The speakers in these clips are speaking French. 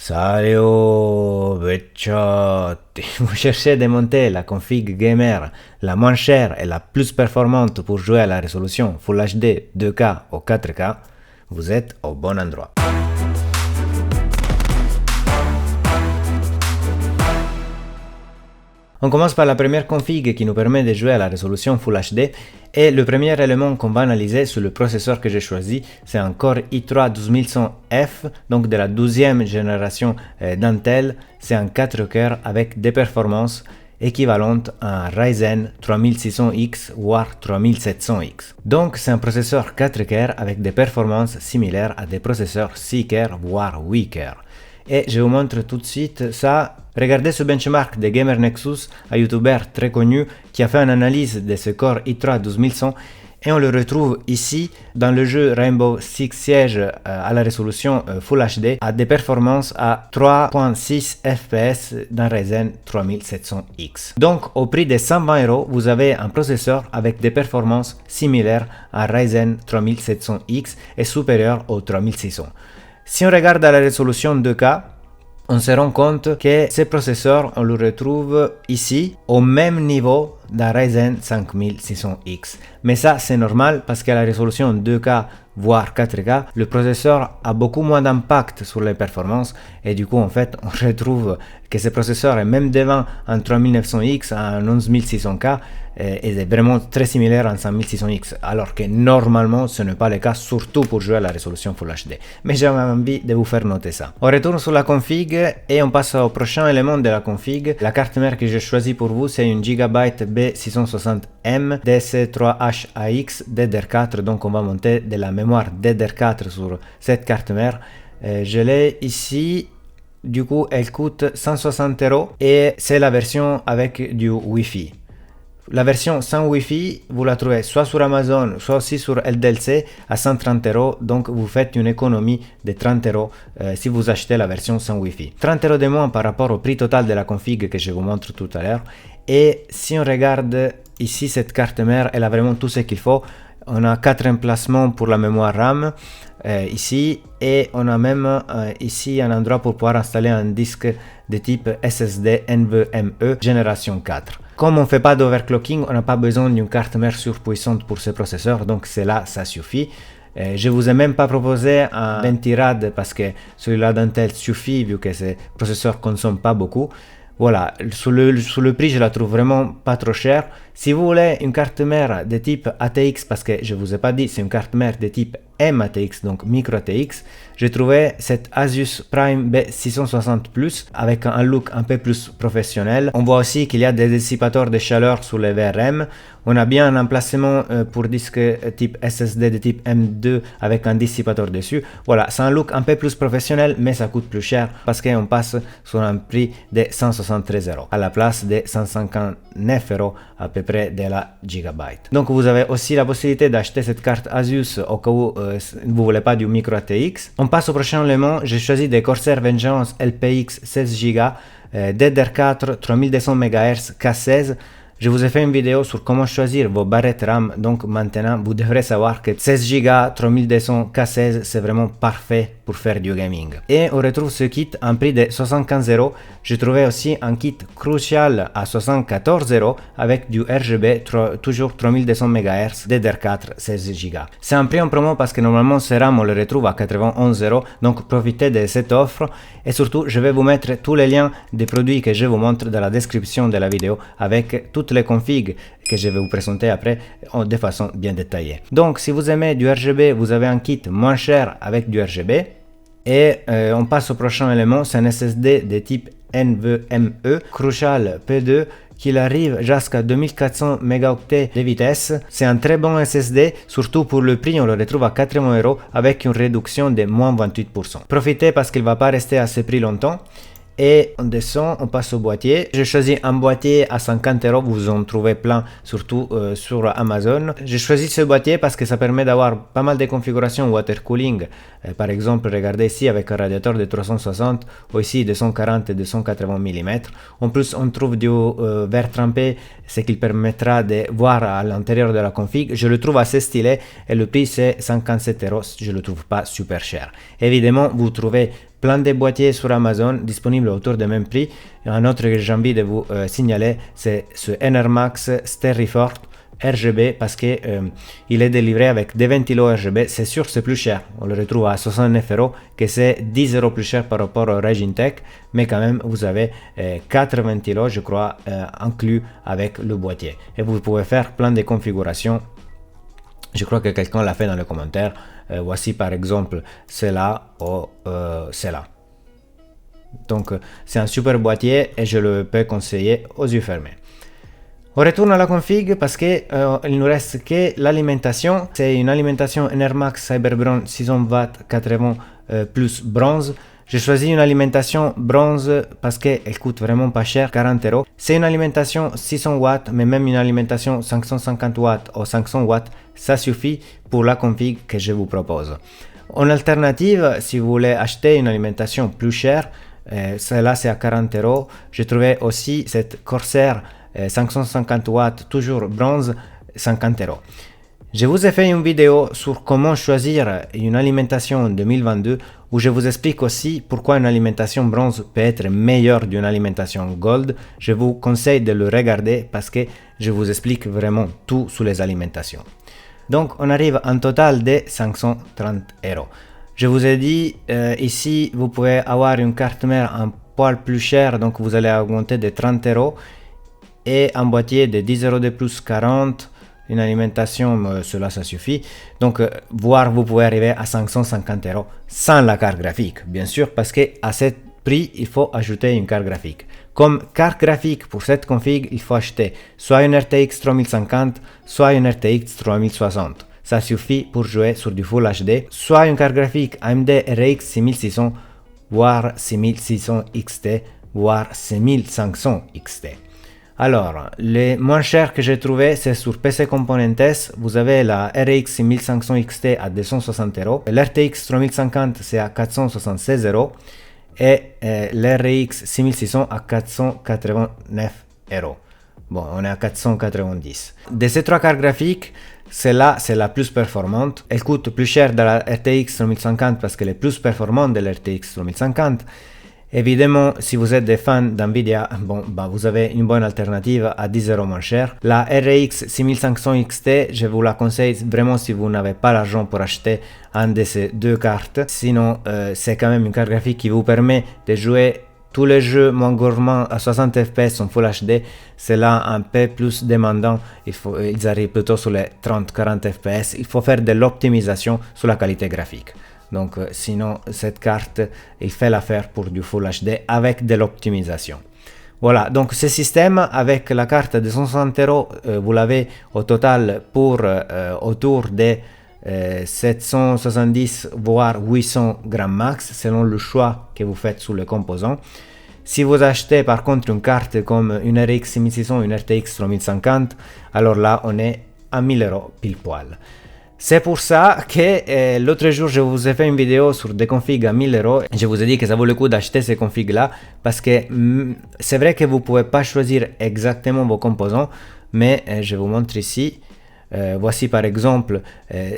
Salut, Beciotti. Vous cherchez à démonter la config gamer la moins chère et la plus performante pour jouer à la résolution Full HD 2K ou 4K, vous êtes au bon endroit. On commence par la première config qui nous permet de jouer à la résolution Full HD et le premier élément qu'on va analyser sur le processeur que j'ai choisi, c'est un Core i3 12100F, donc de la 12e génération d'Intel. C'est un 4 cœurs avec des performances équivalentes à un Ryzen 3600X voire 3700X. Donc c'est un processeur 4 cœurs avec des performances similaires à des processeurs 6 cœurs voire 8 cœurs. Et je vous montre tout de suite ça. Regardez ce benchmark de Gamer Nexus, un YouTuber très connu qui a fait une analyse de ce Core i3 12100 et on le retrouve ici dans le jeu Rainbow Six Siege à la résolution Full HD à des performances à 3.6 FPS d'un Ryzen 3700X. Donc au prix de 120 €, vous avez un processeur avec des performances similaires à Ryzen 3700X et supérieur au 3600. Si on regarde à la résolution 2K, on se rend compte que ce processeur, on le retrouve ici au même niveau d'un Ryzen 5600X. Mais ça, c'est normal parce qu'à la résolution 2K voire 4K, le processeur a beaucoup moins d'impact sur les performances et du coup, en fait, on retrouve que ce processeur est même devant un 3900X, un 11600K et est vraiment très similaire à un 5600X, alors que normalement ce n'est pas le cas, surtout pour jouer à la résolution Full HD. Mais j'avais envie de vous faire noter ça. On retourne sur la config et on passe au prochain élément de la config. La carte mère que j'ai choisie pour vous, c'est une Gigabyte B660M DC3H-AX DDR4, donc on va monter de la mémoire DDR4 sur cette carte mère. Je l'ai ici. Du coup, elle coûte 160 € et c'est la version avec du Wi-Fi. La version sans Wi-Fi, vous la trouvez soit sur Amazon, soit aussi sur LDLC à 130 €. Donc, vous faites une économie de 30 € si vous achetez la version sans Wi-Fi. 30 € de moins par rapport au prix total de la config que je vous montre tout à l'heure. Et si on regarde ici cette carte mère, elle a vraiment tout ce qu'il faut. On a 4 emplacements pour la mémoire RAM ici et on a même ici un endroit pour pouvoir installer un disque de type SSD NVMe génération 4. Comme on ne fait pas d'overclocking, on n'a pas besoin d'une carte mère surpuissante pour ce processeur, donc c'est là, ça suffit. Je vous ai même pas proposé un Ventirad parce que celui-là d'Intel suffit vu que ce processeur consomme pas beaucoup. Voilà, sous le prix, je la trouve vraiment pas trop chère. Si vous voulez une carte mère de type ATX, parce que je vous ai pas dit, c'est une carte mère de type MATX, donc micro ATX, j'ai trouvé cette Asus Prime B660 Plus avec un look un peu plus professionnel. On voit aussi qu'il y a des dissipateurs de chaleur sur les VRM. On a bien un emplacement pour disque type SSD de type M2 avec un dissipateur dessus. Voilà, c'est un look un peu plus professionnel, mais ça coûte plus cher parce qu'on passe sur un prix de 173 € à la place de 159 € à peu près de la Gigabyte. Donc vous avez aussi la possibilité d'acheter cette carte Asus au cas où vous voulez pas du micro ATX. On passe au prochain élément. J'ai choisi des Corsair Vengeance LPX 16 Go DDR4 3200 MHz K16. Je vous ai fait une vidéo sur comment choisir vos barrettes RAM, donc maintenant vous devrez savoir que 16 Go 3200 K16 c'est vraiment parfait pour faire du gaming. Et on retrouve ce kit à un prix de 75 €. J'ai trouvé aussi un kit Crucial à 74 € avec du RGB, toujours 3200 MHz DDR4 16 Go. C'est un prix en promo parce que normalement ce RAM on le retrouve à 91 €, donc profitez de cette offre. Et surtout, je vais vous mettre tous les liens des produits que je vous montre dans la description de la vidéo avec toutes les configs que je vais vous présenter après de façon bien détaillée. Donc si vous aimez du RGB, vous avez un kit moins cher avec du RGB. Et on passe au prochain élément, c'est un SSD de type NVMe Crucial P2 qui arrive jusqu'à 2400 mégaoctets de vitesse. C'est un très bon SSD, surtout pour le prix, on le retrouve à 80 € avec une réduction de moins 28%. Profitez parce qu'il ne va pas rester à ce prix longtemps. Et on descend, on passe au boîtier. J'ai choisi un boîtier à 50 €, vous en trouvez plein, surtout sur Amazon. J'ai choisi ce boîtier parce que ça permet d'avoir pas mal de configurations water cooling. Par exemple, regardez ici avec un radiateur de 360 ou ici 240 et 280 mm. En plus, on trouve du verre trempé, ce qui permettra de voir à l'intérieur de la config. Je le trouve assez stylé et le prix c'est 57 €. Je le trouve pas super cher. Évidemment, vous trouvez plein de boîtiers sur Amazon disponibles autour du même prix. Et un autre que j'ai envie de vous signaler, c'est ce Enermax Sterifort RGB parce que il est délivré avec des ventilos RGB. C'est sûr, c'est plus cher. On le retrouve à 69 €, que c'est 10 € plus cher par rapport au Regintech, mais quand même, vous avez 4 ventilos, je crois, inclus avec le boîtier. Et vous pouvez faire plein de configurations. Je crois que quelqu'un l'a fait dans les commentaires. Voici par exemple cela ou cela. Donc c'est un super boîtier et je le peux conseiller aux yeux fermés. On retourne à la config parce que il nous reste que l'alimentation. C'est une alimentation Enermax Cyberbron 600 watts 80 plus bronze. J'ai choisi une alimentation bronze parce qu'elle coûte vraiment pas cher, 40 €. C'est une alimentation 600 watts, mais même une alimentation 550 watts ou 500 watts, ça suffit pour la config que je vous propose. En alternative, si vous voulez acheter une alimentation plus chère, celle-là c'est à 40 €. J'ai trouvé aussi cette Corsair 550 watts, toujours bronze, 50 €. Je vous ai fait une vidéo sur comment choisir une alimentation en 2022 où je vous explique aussi pourquoi une alimentation bronze peut être meilleure d'une alimentation gold. Je vous conseille de le regarder parce que je vous explique vraiment tout sur les alimentations. Donc on arrive à un total de 530 €. Je vous ai dit ici vous pouvez avoir une carte mère un poil plus chère, donc vous allez augmenter de 30 € et un boîtier de 10 € de plus, 40. Une alimentation, cela ça suffit. Donc voire vous pouvez arriver à 550 € sans la carte graphique, bien sûr, parce que à ce prix il faut ajouter une carte graphique. Comme carte graphique pour cette config, il faut acheter soit une RTX 3050, soit une RTX 3060. Ça suffit pour jouer sur du Full HD, soit une carte graphique AMD RX 6600, voire 6600 XT, voire 6500 XT. Alors, les moins chers que j'ai trouvé, c'est sur PC Componentes. Vous avez la RX 6500 XT à 260 €, l'RTX 3050 c'est à 476 € et l'RX 6600 à 489 €. Bon, on est à 490. De ces trois cartes graphiques, celle-là c'est la plus performante. Elle coûte plus cher de la RTX 3050 parce qu'elle est plus performante de la RTX 3050. Évidemment, si vous êtes des fans d'NVIDIA, vous avez une bonne alternative à 10 € moins cher. La RX 6500 XT, je vous la conseille vraiment si vous n'avez pas l'argent pour acheter un de ces deux cartes. Sinon, c'est quand même une carte graphique qui vous permet de jouer tous les jeux moins gourmands à 60 FPS en Full HD. C'est là un peu plus demandant. Ils arrivent plutôt sur les 30-40 FPS. Il faut faire de l'optimisation sur la qualité graphique. Donc sinon cette carte il fait l'affaire pour du Full HD avec de l'optimisation. Voilà, donc ce système avec la carte de 160 €, vous l'avez au total pour autour de 770 voire 800 grammes max selon le choix que vous faites sur les composants. Si vous achetez par contre une carte comme une RX 6600, une RTX 3050, alors là on est à 1000 € pile poil. C'est pour ça que l'autre jour je vous ai fait une vidéo sur des configs à 1000 €. Je vous ai dit que ça vaut le coup d'acheter ces configs là parce que c'est vrai que vous pouvez pas choisir exactement vos composants, mais je vous montre ici. Voici par exemple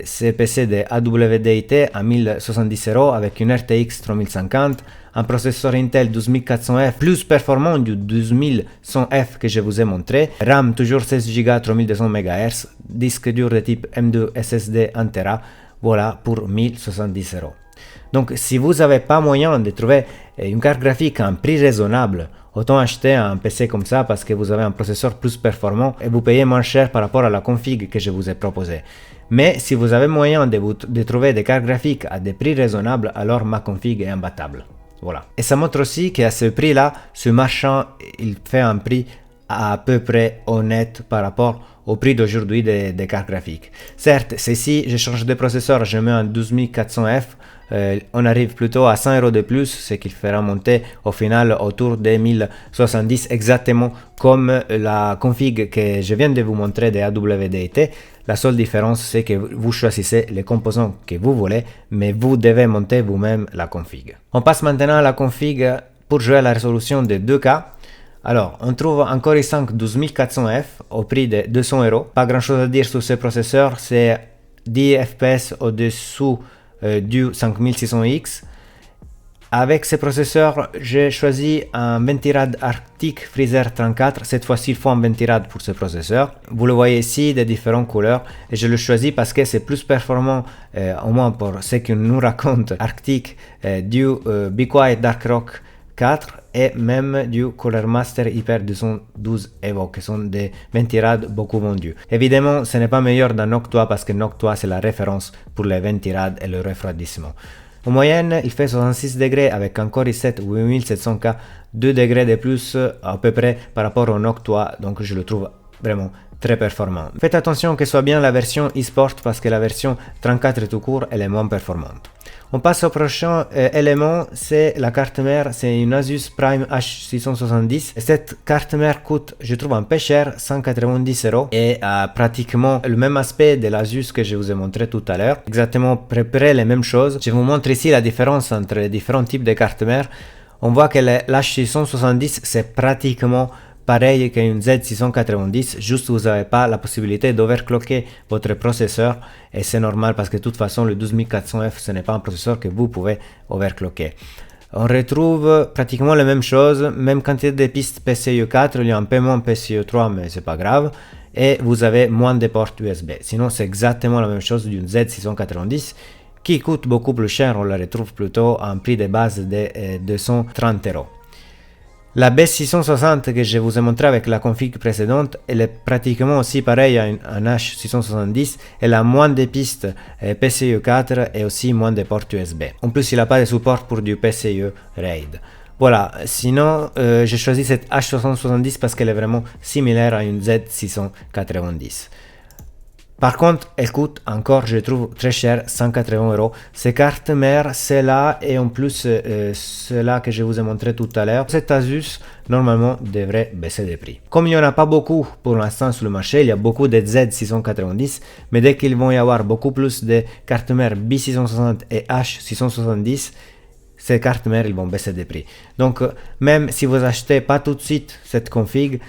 ces PC de AWDIT à 1070 € avec une RTX 3050, un processeur Intel 12400F plus performant du 12100F que je vous ai montré, RAM toujours 16 Go 3200 MHz, disque dur de type M2 SSD 1 Tera, voilà pour 1070 €. Donc si vous n'avez pas moyen de trouver une carte graphique à un prix raisonnable, autant acheter un PC comme ça parce que vous avez un processeur plus performant et vous payez moins cher par rapport à la config que je vous ai proposé. Mais si vous avez moyen de trouver des cartes graphiques à des prix raisonnables, alors ma config est imbattable. Voilà. Et ça montre aussi qu'à ce prix-là, ce marchand, il fait un prix à peu près honnête par rapport au prix d'aujourd'hui des cartes graphiques. Certes, si je change de processeur, je mets un 12400F, on arrive plutôt à 100 € de plus, ce qui fera monter au final autour des 1070, exactement comme la config que je viens de vous montrer de AWDIT. La seule différence, c'est que vous choisissez les composants que vous voulez, mais vous devez monter vous-même la config. On passe maintenant à la config pour jouer à la résolution de 2K. Alors, on trouve un Core i5 12400F au prix de 200 €. Pas grand chose à dire sur ce processeur, c'est 10 FPS au-dessous du 5600X Avec ces processeurs, j'ai choisi un Ventirad Arctic Freezer 34. Cette fois-ci, il faut un Ventirad pour ce processeur. Vous le voyez ici, des différentes couleurs. Et je le choisis parce que c'est plus performant, au moins pour ce que nous raconte Arctic, du Be Quiet Dark Rock 4 et même du Cooler Master Hyper 212 Evo, qui sont des Ventirad beaucoup vendus. Évidemment, ce n'est pas meilleur d'un Noctua parce que Noctua c'est la référence pour les Ventirad et le refroidissement. En moyenne, il fait 66 degrés avec un Core i7 8700K, 2 degrés de plus à peu près par rapport au Noctua, donc je le trouve vraiment très performant. Faites attention que ce soit bien la version eSport parce que la version 34 tout court, elle est moins performante. On passe au prochain élément, c'est la carte mère, c'est une Asus Prime H670. Cette carte mère coûte, je trouve, un peu cher, 190 € et a pratiquement le même aspect de l'Asus que je vous ai montré tout à l'heure. Exactement à peu près les mêmes choses. Je vous montre ici la différence entre les différents types de cartes mères. On voit que l'H670 c'est pratiquement pareil qu'une Z690, juste vous n'avez pas la possibilité d'overclocker votre processeur et c'est normal parce que de toute façon le 12400F ce n'est pas un processeur que vous pouvez overclocker. On retrouve pratiquement la même chose, même quantité de pistes PCIe 4, il y a un peu moins PCIe 3 mais c'est pas grave et vous avez moins de ports USB. Sinon c'est exactement la même chose d'une Z690 qui coûte beaucoup plus cher, on la retrouve plutôt à un prix de base de 230 €. La B660 que je vous ai montré avec la config précédente, elle est pratiquement aussi pareille à un H670. Elle a moins de pistes PCIe 4 et aussi moins de ports USB. En plus, il n'a pas de support pour du PCIe RAID. Voilà, sinon j'ai choisi cette H670 parce qu'elle est vraiment similaire à une Z690. Par contre, elle coûte encore, je trouve, très cher, 180 €. Ces cartes mères, celle-là et en plus celle-là que je vous ai montré tout à l'heure, cette Asus, normalement, devrait baisser de prix. Comme il n'y en a pas beaucoup pour l'instant sur le marché, il y a beaucoup de Z690, mais dès qu'il va y avoir beaucoup plus de cartes mères B660 et H670, ces cartes mères, ils vont baisser de prix. Donc, même si vous achetez pas tout de suite cette config,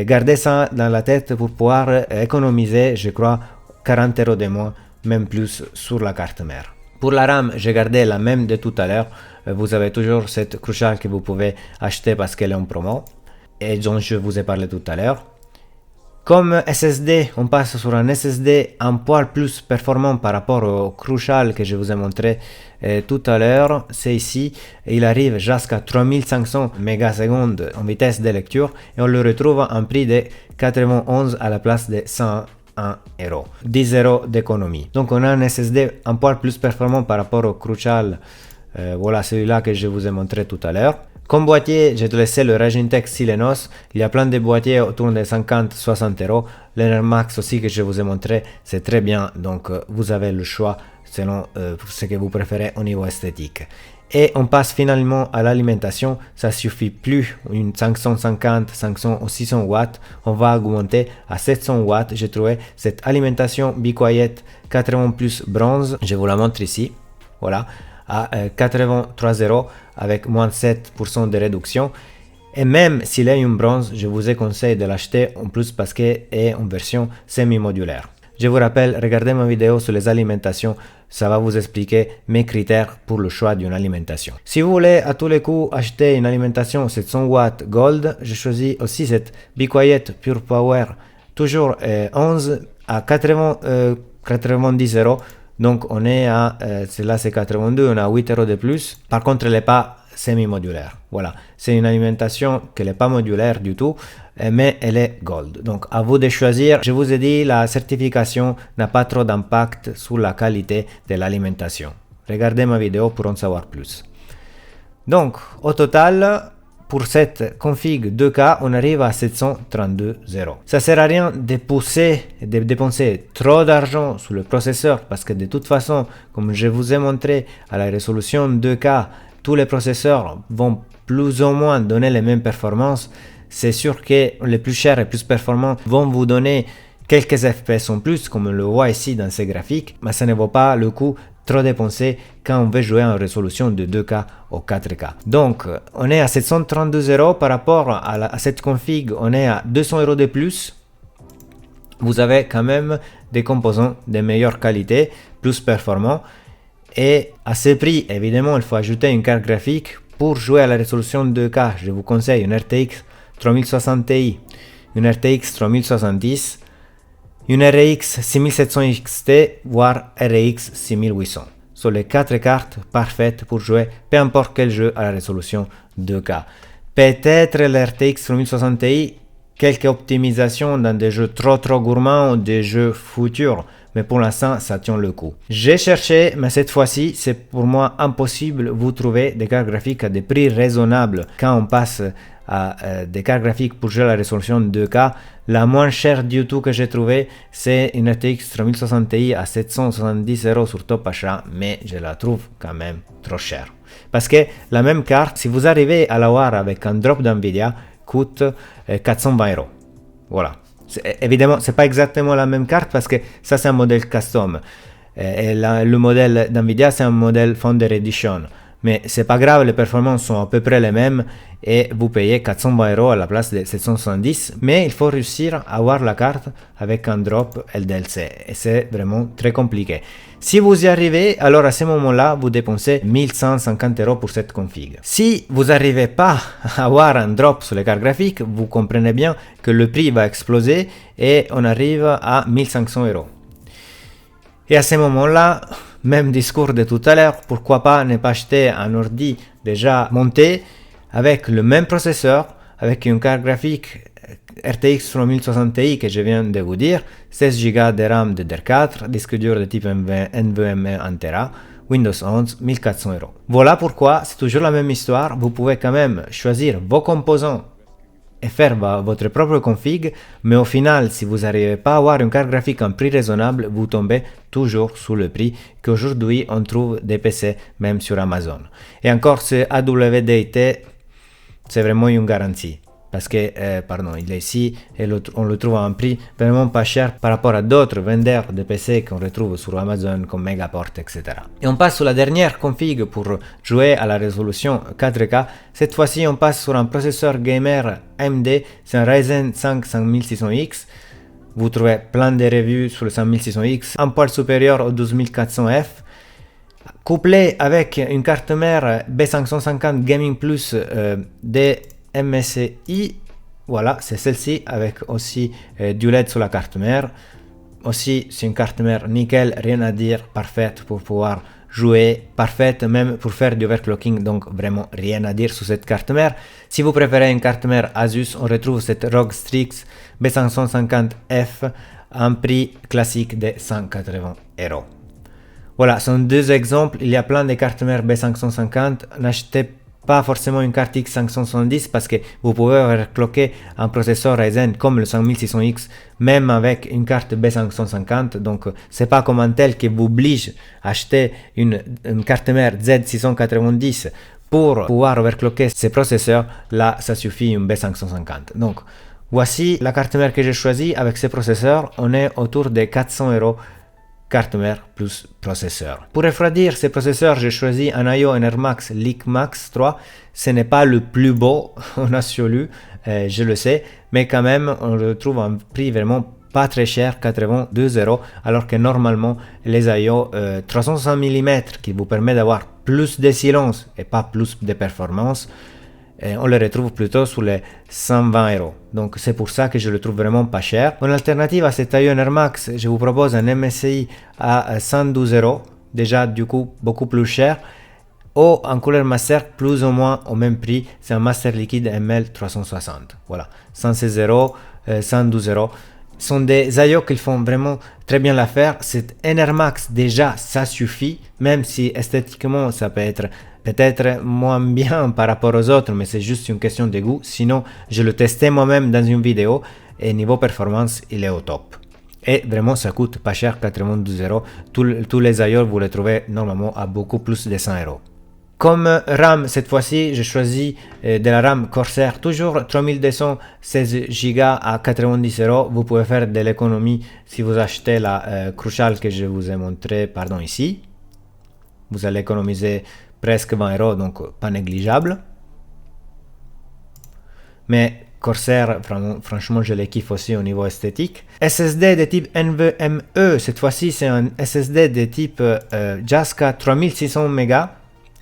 gardez ça dans la tête pour pouvoir économiser, je crois, 40 € de moins, même plus sur la carte mère. Pour la RAM, j'ai gardé la même de tout à l'heure. Vous avez toujours cette Crucial que vous pouvez acheter parce qu'elle est en promo et dont je vous ai parlé tout à l'heure. Comme SSD, on passe sur un SSD un poil plus performant par rapport au Crucial que je vous ai montré tout à l'heure. C'est ici, il arrive jusqu'à 3500 ms en vitesse de lecture et on le retrouve à un prix de 91 à la place de 101 €. 10 € d'économie. Donc on a un SSD un poil plus performant par rapport au Crucial. Voilà celui-là que je vous ai montré tout à l'heure. Comme boîtier, j'ai laissé le Regintech Silenos. Il y a plein de boîtiers autour de 50-60 €. L'Enermax aussi que je vous ai montré, c'est très bien. Donc vous avez le choix selon ce que vous préférez au niveau esthétique. Et on passe finalement à l'alimentation. Ça suffit plus une 550, 500 ou 600 watts. On va augmenter à 700 watts. J'ai trouvé cette alimentation Be Quiet 80 plus bronze. Je vous la montre ici. Voilà. À 83 € avec moins de 7% de réduction. Et même s'il est une bronze, je vous conseille de l'acheter en plus parce qu'elle est en version semi-modulaire. Je vous rappelle, regardez ma vidéo sur les alimentations, ça va vous expliquer mes critères pour le choix d'une alimentation. Si vous voulez à tous les coups acheter une alimentation 700 watts Gold, j'ai choisi aussi cette Be Quiet Pure Power, toujours 11 à 90 €. Donc on est à, celle-là c'est 82, on a 8 € de plus. Par contre, elle n'est pas semi-modulaire. Voilà, c'est une alimentation qui n'est pas modulaire du tout, mais elle est Gold. Donc à vous de choisir. Je vous ai dit, la certification n'a pas trop d'impact sur la qualité de l'alimentation. Regardez ma vidéo pour en savoir plus. Donc au total, pour cette config 2K, on arrive à 732 €. Ça sert à rien de pousser et de dépenser trop d'argent sur le processeur parce que de toute façon, comme je vous ai montré, à la résolution 2K, tous les processeurs vont plus ou moins donner les mêmes performances. C'est sûr que les plus chers et plus performants vont vous donner quelques FPS en plus, comme on le voit ici dans ces graphiques, mais ça ne vaut pas le coup trop dépenser quand on veut jouer en résolution de 2K ou 4K. Donc, on est à 732 € par rapport à cette config, on est à 200 € de plus. Vous avez quand même des composants de meilleure qualité, plus performants. Et à ce prix, évidemment, il faut ajouter une carte graphique pour jouer à la résolution 2K. Je vous conseille une RTX 3060 Ti, une RTX 3070, une RX 6700 XT, voire RX 6800. Ce sont les 4 cartes parfaites pour jouer peu importe quel jeu à la résolution 2K. Peut-être l'RTX 3060 Ti, quelques optimisations dans des jeux trop gourmands ou des jeux futurs, mais pour l'instant ça tient le coup. J'ai cherché, mais cette fois-ci c'est pour moi impossible de vous trouver des cartes graphiques à des prix raisonnables. Quand on passe à des cartes graphiques pour jouer à la résolution 2K, la moins chère du tout que j'ai trouvé c'est une RTX 3060 Ti à 770 € sur Top Achat, mais je la trouve quand même trop chère. Parce que la même carte, si vous arrivez à l'avoir avec un drop d'NVIDIA, coûte 420 €. Voilà. Évidemment, c'est pas exactement la même carte parce que ça c'est un modèle custom. Et le modèle d'NVIDIA c'est un modèle Founder Edition. Mais c'est pas grave, les performances sont à peu près les mêmes et vous payez 420 € à la place de 770. Mais il faut réussir à avoir la carte avec un drop LDLC et c'est vraiment très compliqué. Si vous y arrivez, alors à ce moment-là, vous dépensez 1150 € pour cette config. Si vous n'arrivez pas à avoir un drop sur les cartes graphiques, vous comprenez bien que le prix va exploser et on arrive à 1500 €. Et à ce moment-là, même discours de tout à l'heure, pourquoi pas ne pas acheter un ordi déjà monté avec le même processeur, avec une carte graphique RTX 3060 Ti que je viens de vous dire, 16 Go de RAM DDR4, disque dur de type NVMe 1 Tera, Windows 11, 1400 €. Voilà pourquoi c'est toujours la même histoire, vous pouvez quand même choisir vos composants et faire votre propre config, mais au final, si vous n'arrivez pas à avoir une carte graphique à un prix raisonnable, vous tombez toujours sous le prix qu'aujourd'hui on trouve des PC même sur Amazon. Et encore, ce AWDIT, c'est vraiment une garantie. Parce que, pardon, il est ici et on le trouve à un prix vraiment pas cher par rapport à d'autres vendeurs de PC qu'on retrouve sur Amazon comme Megaport, etc. Et on passe sur la dernière config pour jouer à la résolution 4K. Cette fois-ci, on passe sur un processeur gamer AMD, c'est un Ryzen 5 5600X. Vous trouvez plein de revues sur le 5600X, un poil supérieur au 12400F. Couplé avec une carte mère B550 Gaming Plus de MSI, voilà, c'est celle-ci avec aussi du LED sur la carte mère. Aussi, c'est une carte mère nickel, rien à dire, parfaite pour pouvoir jouer, parfaite même pour faire du overclocking, donc vraiment rien à dire sur cette carte mère. Si vous préférez une carte mère Asus, on retrouve cette ROG Strix B550F à un prix classique de 180 €. Voilà, ce sont deux exemples. Il y a plein de cartes mères B550. N'achetez pas forcément une carte X570 parce que vous pouvez overclocker un processeur Ryzen comme le 5600X même avec une carte B550. Donc c'est pas comme Intel qui vous oblige à acheter une carte mère Z690 pour pouvoir overclocker ces processeurs. Là, ça suffit une B550. Donc voici la carte mère que j'ai choisie avec ces processeurs. On est autour de 400 € carte mère plus processeur. Pour refroidir ces processeurs, j'ai choisi un IO NRMax LeakMax 3. Ce n'est pas le plus beau en absolu, je le sais, mais quand même, on le trouve à un prix vraiment pas très cher, 82 €, alors que normalement, les IO 360 mm qui vous permet d'avoir plus de silence et pas plus de performance, on le retrouve plutôt sur les 120 €. Donc c'est pour ça que je le trouve vraiment pas cher. En alternative à cet IO NRMax, je vous propose un MSI à 112 €, déjà du coup beaucoup plus cher, ou un Cooler Master plus ou moins au même prix, c'est un Master Liquide ML360. Voilà, 116 €, 112 €. Sont des IO qui font vraiment très bien l'affaire. Cet NRMax déjà ça suffit, même si esthétiquement ça peut être peut-être moins bien par rapport aux autres, mais c'est juste une question de goût. Sinon, je le testais moi-même dans une vidéo et niveau performance, il est au top. Et vraiment, ça coûte pas cher, 92 €. Tous les IO, vous les trouvez normalement à beaucoup plus de 100 €. Comme RAM, cette fois-ci, j'ai choisi de la RAM Corsair, toujours 3216 Go à 90 €. Vous pouvez faire de l'économie si vous achetez la Crucial que je vous ai montré, pardon, ici. Vous allez économiser presque 20 €, donc pas négligeable. Mais Corsair, franchement, je les kiffe aussi au niveau esthétique. SSD de type NVMe, cette fois-ci, c'est un SSD de type Jaska 3600 MB,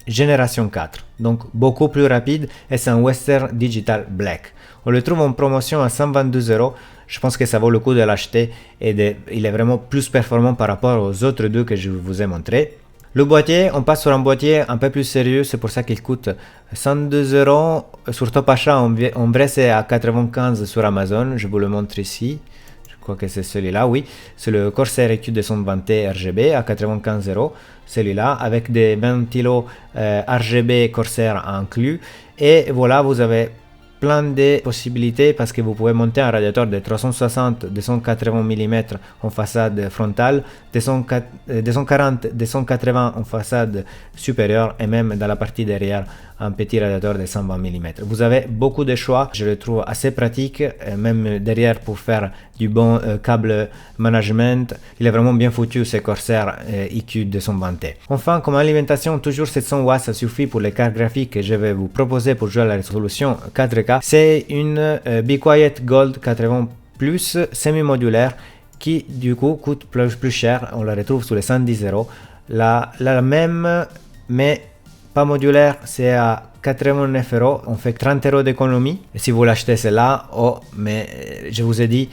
génération 4. Donc, beaucoup plus rapide et c'est un Western Digital Black. On le trouve en promotion à 122 €. Je pense que ça vaut le coup de l'acheter et il est vraiment plus performant par rapport aux autres deux que je vous ai montrés. Le boîtier, on passe sur un boîtier un peu plus sérieux, c'est pour ça qu'il coûte 102 €. Sur Top Achat, en vrai c'est à 95 sur Amazon, je vous le montre ici. Je crois que c'est celui-là, oui. C'est le Corsair EQ220T RGB à 95 €. Celui-là, avec des ventilos RGB Corsair inclus. Et voilà, vous avez plein de possibilités parce que vous pouvez monter un radiateur de 360, 280 mm en façade frontale, 240, 280 en façade supérieure et même dans la partie derrière un petit radiateur de 120 mm. Vous avez beaucoup de choix, je le trouve assez pratique, même derrière pour faire du bon câble management. Il est vraiment bien foutu ce Corsair EQ220T. Enfin, comme alimentation, toujours 700 watts, ça suffit pour les cartes graphiques que je vais vous proposer pour jouer à la résolution 4K. C'est une Be Quiet Gold 80 Plus semi-modulaire qui du coup coûte plus cher. On la retrouve sous les 110 €. La même, mais pas modulaire, c'est à 89 €. On fait 30 € d'économie. Si vous l'achetez celle-là, mais je vous ai dit,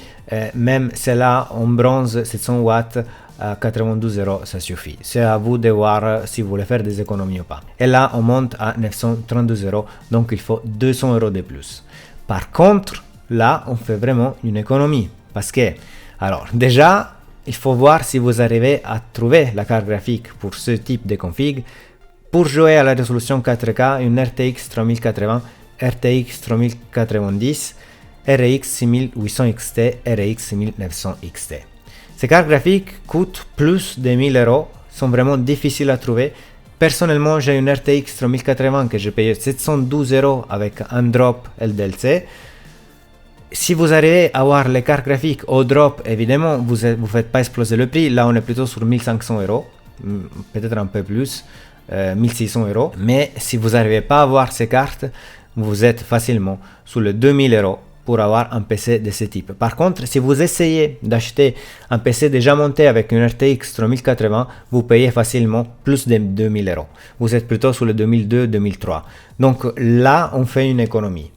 même celle-là en bronze 700 watts à 92 €, ça suffit. C'est à vous de voir si vous voulez faire des économies ou pas. Et là, on monte à 932 €, donc il faut 200 € de plus. Par contre, là, on fait vraiment une économie. Parce que, alors, déjà, il faut voir si vous arrivez à trouver la carte graphique pour ce type de config. Pour jouer à la résolution 4K, une RTX 3080, RTX 3090, RX 6800 XT, RX 6900 XT. Ces cartes graphiques coûtent plus de 1000 €, sont vraiment difficiles à trouver. Personnellement, j'ai une RTX 3080 que j'ai payé 712 € avec un drop LDLC. Si vous arrivez à avoir les cartes graphiques au drop, évidemment, vous ne faites pas exploser le prix. Là, on est plutôt sur 1500 €, peut-être un peu plus, 1600 €. Mais si vous n'arrivez pas à avoir ces cartes, vous êtes facilement sous les 2000 € pour avoir un PC de ce type. Par contre, si vous essayez d'acheter un PC déjà monté avec une RTX 3080, vous payez facilement plus de 2000 €. Vous êtes plutôt sur le 2002-2003. Donc là, on fait une économie.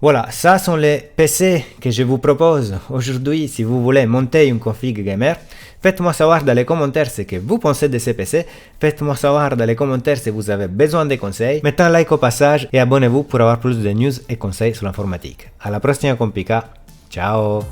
Voilà, ça sont les PC que je vous propose aujourd'hui. Si vous voulez monter une config gamer, faites-moi savoir dans les commentaires ce que vous pensez de ces PC. Faites-moi savoir dans les commentaires si vous avez besoin de conseils. Mettez un like au passage et abonnez-vous pour avoir plus de news et conseils sur l'informatique. À la prochaine Compica. Ciao!